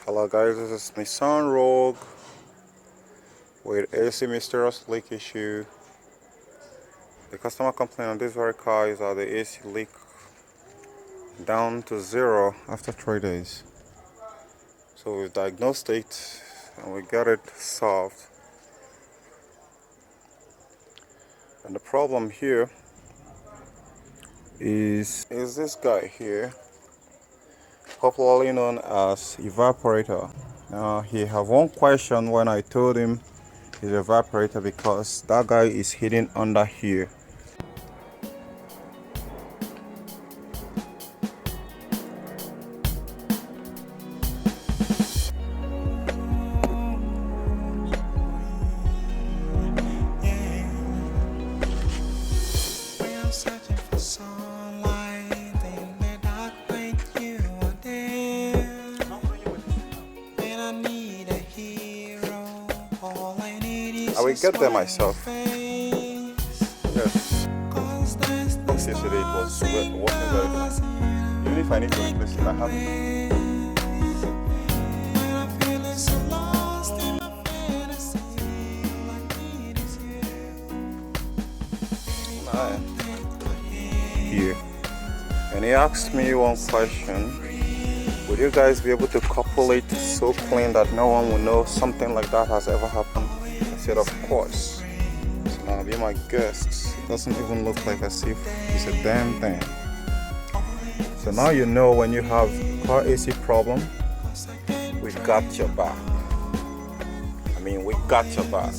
Hello guys, this is Nissan Rougue with AC mysterious leak issue. The customer complaint on this very car is that the AC leak down to 0 after 3 days. So we diagnosed it and we got it solved. And the problem here is this guy here, popularly known as Evaporator. Now he have one question when I told him his evaporator, because that guy is hidden under here. I will get there myself. Yes. Yesterday it was working very fast. Even if I need to replace it, I have it. Here. And he asked me one question. Would you guys be able to couple it so clean that no one will know something like that has ever happened? I said, of course. So now be my guests. It doesn't even look like as if it's a damn thing. So now you know, when you have car AC problem, we got your back. I mean, we got your back.